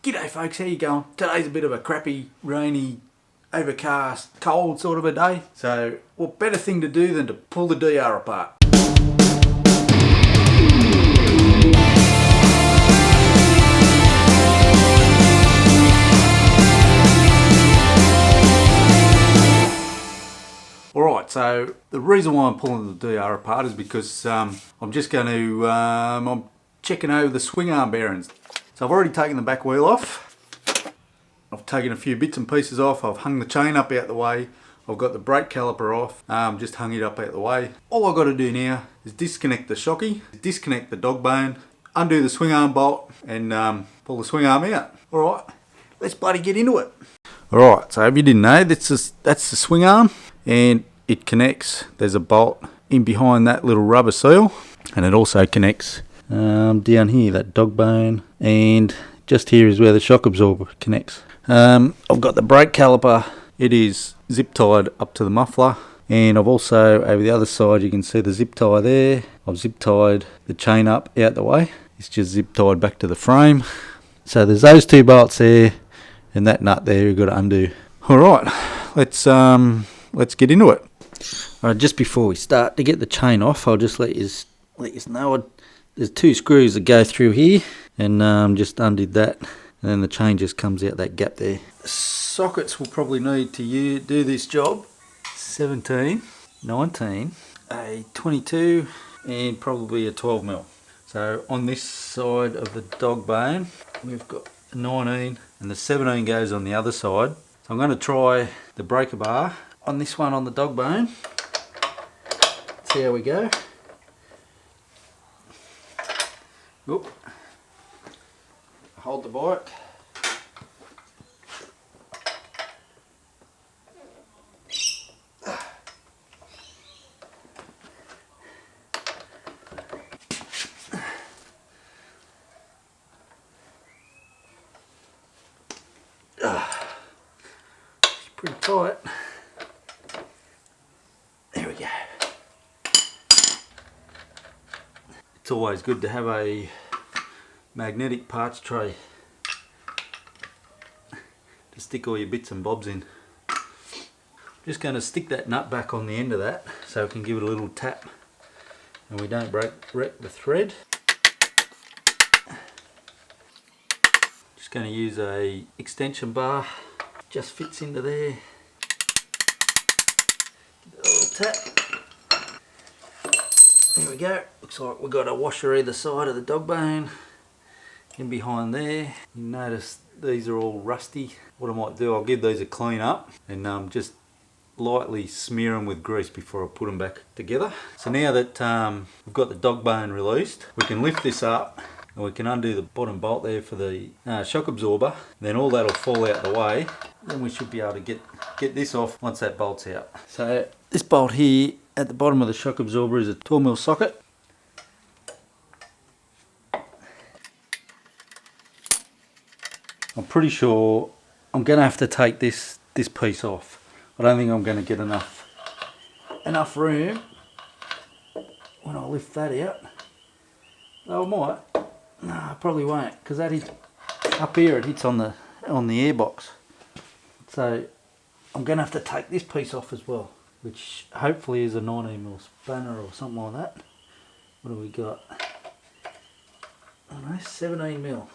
G'day folks, how you going? Today's a bit of a crappy, rainy, overcast, cold sort of a day. So what better thing to do than to pull the DR apart? Alright, so the reason why I'm pulling the DR apart is because I'm just going to, I'm checking over the swing arm bearings. So I've already taken the back wheel off. I've taken a few bits and pieces off. I've hung the chain up out the way. I've got the brake caliper off. Just hung it up out the way. All I've got to do now is disconnect the shocky, disconnect the dog bone, undo the swing arm bolt, and pull the swing arm out. Alright, let's bloody get into it. Alright, so if you didn't know, that's the swing arm, and it connects. There's a bolt in behind that little rubber seal, and it also connects down here, that dog bone, and just here is where the shock absorber connects. I've got the brake caliper. It is zip tied up to the muffler, and I've also, over the other side, you can see the zip tie there. I've zip tied the chain up out the way. It's just zip tied back to the frame. So there's those two bolts there, and that nut there you've got to undo. Alright, let's get into it. Alright, just before we start, to get the chain off, I'll just let you know there's two screws that go through here, and just undid that, and then the chain just comes out that gap there. Sockets will probably need to do this job. 17, 19, a 22, and probably a 12mm. So on this side of the dog bone, we've got the 19, and the 17 goes on the other side. So I'm going to try the breaker bar on this one on the dog bone. See how we go. Oop. Hold the bike. It's pretty tight. There we go. It's always good to have a magnetic parts tray to stick all your bits and bobs in. Just going to stick that nut back on the end of that so we can give it a little tap and we don't wreck the thread. Just going to use a extension bar, just fits into there. Give it a little tap. There we go. Looks like we've got a washer either side of the dog bone. In behind there, you notice these are all rusty. What I might do, I'll give these a clean up and just lightly smear them with grease before I put them back together. So now that we've got the dog bone released, we can lift this up and we can undo the bottom bolt there for the shock absorber. Then all that'll fall out the way. Then we should be able to get this off once that bolt's out. So this bolt here at the bottom of the shock absorber is a 12mm socket. I'm pretty sure I'm going to have to take this piece off. I don't think I'm going to get enough room when I lift that out. Though I might. No, I probably won't, because that hits up here. It hits on the airbox. So I'm going to have to take this piece off as well, which hopefully is a 19mm spanner or something like that. What have we got? I don't know, 17mm.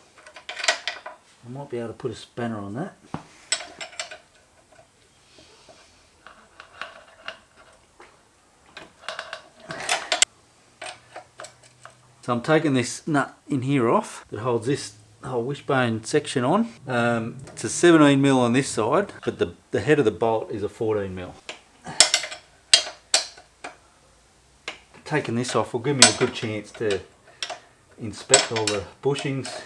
I might be able to put a spanner on that. So I'm taking this nut in here off that holds this whole wishbone section on. It's a 17mm on this side, but the head of the bolt is a 14mm. Taking this off will give me a good chance to inspect all the bushings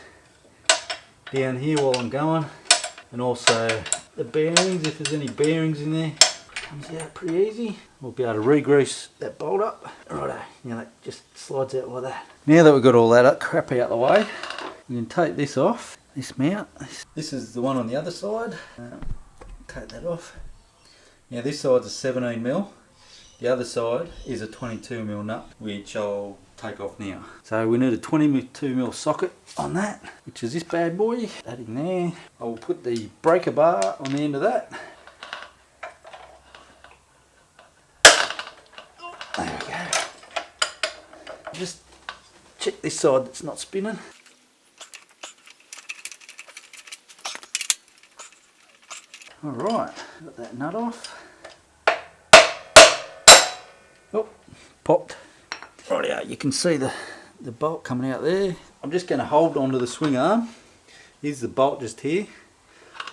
down here while I'm going, and also the bearings, if there's any bearings in there. Comes out pretty easy. We'll be able to re-grease that bolt up. Righto, now that just slides out like that. Now that we've got all that crap out the way, we can take this off, this mount. This is the one on the other side. Take that off. Now this side's a 17mm. The other side is a 22mm nut, which I'll take off now. So we need a 22mm socket on that, which is this bad boy. That in there. I will put the breaker bar on the end of that. There we go. Just check this side that's not spinning. Alright, got that nut off. Oh, popped. Rightio, you can see the bolt coming out there. I'm just going to hold onto the swing arm. Here's the bolt just here.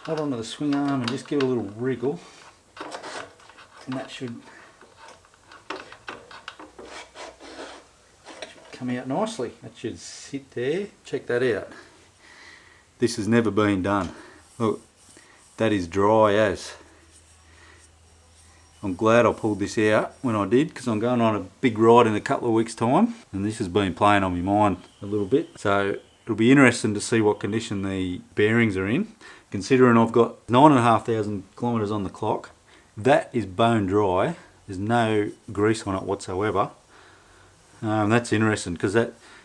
Hold onto the swing arm and just give it a little wriggle. And that should come out nicely. That should sit there. Check that out. This has never been done. Look, that is dry as. I'm glad I pulled this out when I did, because I'm going on a big ride in a couple of weeks' time, and this has been playing on my mind a little bit. So it'll be interesting to see what condition the bearings are in, considering I've got 9,500 kilometres on the clock. That is bone dry. There's no grease on it whatsoever. That's interesting, because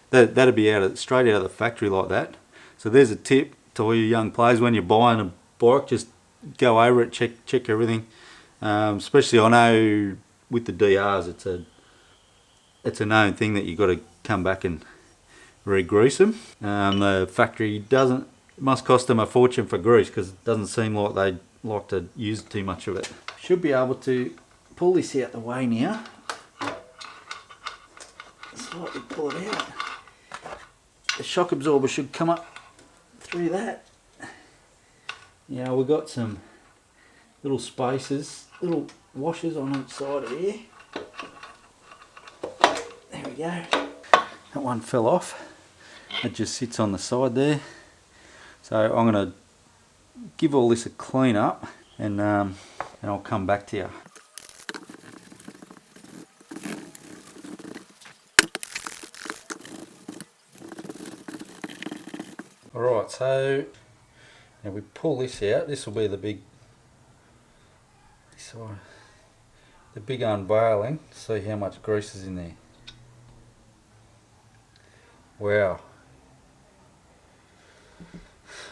that'd be straight out of the factory like that. So there's a tip to all you young players: when you're buying a bike, just go over it, check everything. Especially, I know with the DRs, it's a known thing that you've got to come back and re-grease them. The factory must cost them a fortune for grease, because it doesn't seem like they like to use too much of it. Should be able to pull this out the way now. Slightly pull it out. The shock absorber should come up through that. Yeah, we've got some little spaces, little washers on each side of here. There we go. That one fell off. It just sits on the side there. So I'm going to give all this a clean up, and I'll come back to you. Alright, so now we pull this out. This will be the big unveiling. See how much grease is in there. Wow.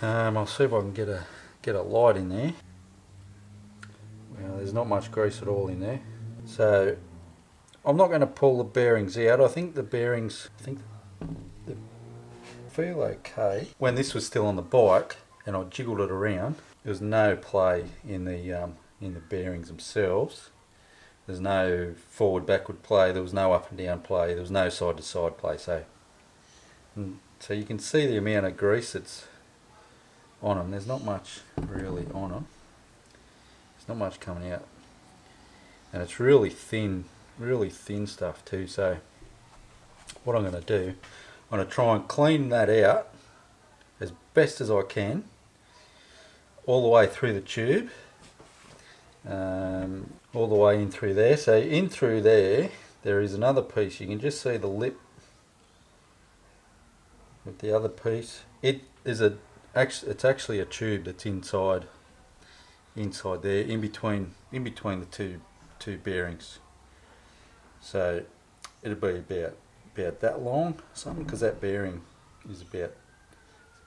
I'll see if I can get a light in there. Well, there's not much grease at all in there. So I'm not going to pull the bearings out. I think the bearings, they feel okay. When this was still on the bike and I jiggled it around, there was no play in the bearings themselves. There's no forward backward play, there was no up and down play, there was no side to side play. So you can see the amount of grease that's on them. There's not much really on them. There's not much coming out, and it's really thin stuff too. So what I'm going to do, I'm going to try and clean that out as best as I can, all the way through the tube, all the way in through there. So in through there is another piece. You can just see the lip with the other piece. It's actually a tube that's inside there, in between the two bearings. So it'll be about that long, something, because that bearing is about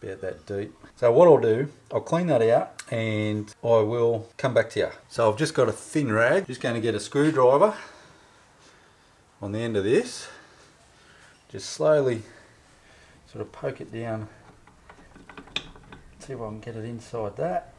that deep. So what I'll do, I'll clean that out and I will come back to you. So I've just got a thin rag. Just going to get a screwdriver on the end of this. Just slowly sort of poke it down. See if I can get it inside that.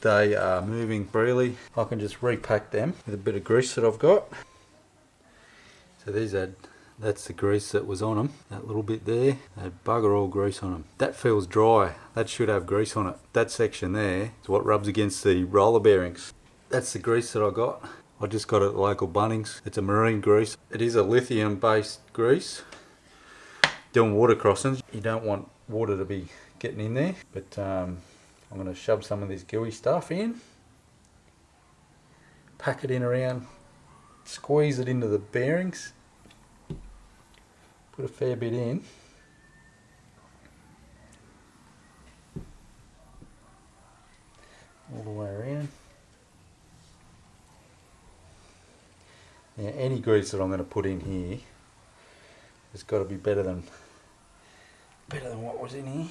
They are moving freely. I can just repack them with a bit of grease that I've got. So that's the grease that was on them. That little bit there, that bugger all grease on them. That feels dry. That should have grease on it. That section there is what rubs against the roller bearings. That's the grease that I got. I just got it at the local Bunnings. It's a marine grease. It is a lithium based grease. Doing water crossings, you don't want water to be getting in there, but I'm going to shove some of this gooey stuff in, pack it in around, squeeze it into the bearings. Put a fair bit in. All the way around. Now any grease that I'm going to put in here has got to be better than what was in here.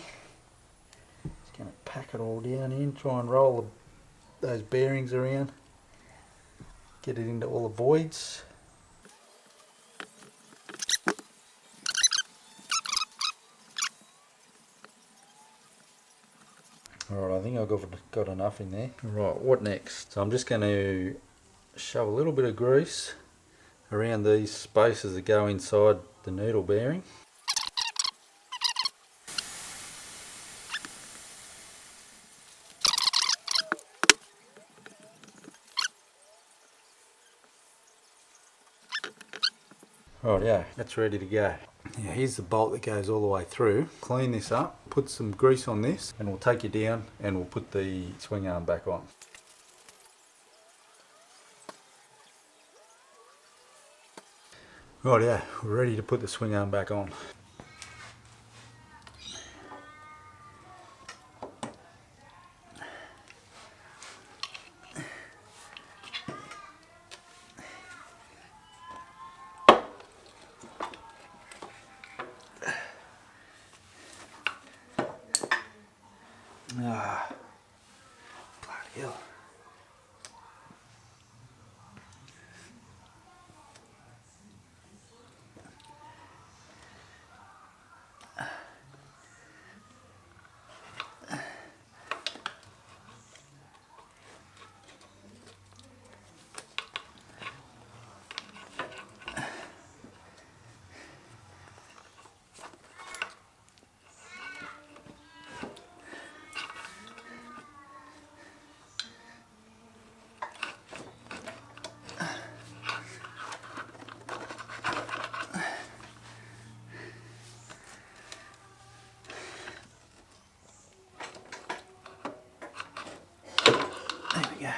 Just going to pack it all down in, try and roll those bearings around, get it into all the voids. Alright, I think I've got enough in there. Right, what next? So I'm just going to shove a little bit of grease around these spaces that go inside the needle bearing. Right, yeah, that's ready to go. Now here's the bolt that goes all the way through. Clean this up, put some grease on this, and we'll take you down and we'll put the swing arm back on. Right, yeah, we're ready to put the swing arm back on. Ah, bloody hell. There we go.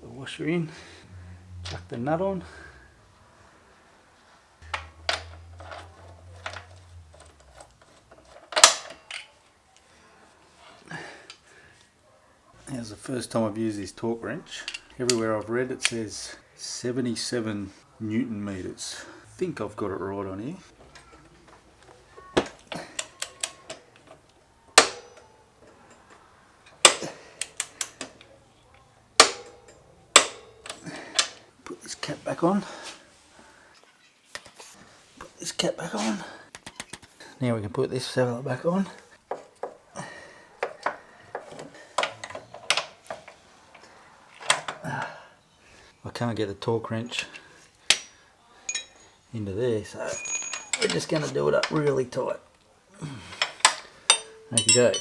The washer in, chuck the nut on. Now's the first time I've used this torque wrench. Everywhere I've read it says 77 Newton meters. I think I've got it right on here. Put this cap back on. Put this cap back on. Now we can put this fella back on. I can't get the torque wrench into there, so we're just going to do it up really tight. Okie doke.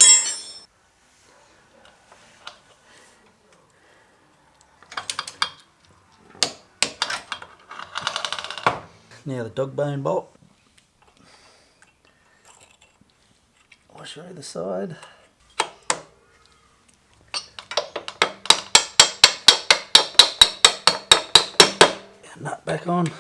Now the dog bone bolt. Washer either side. Nut back on.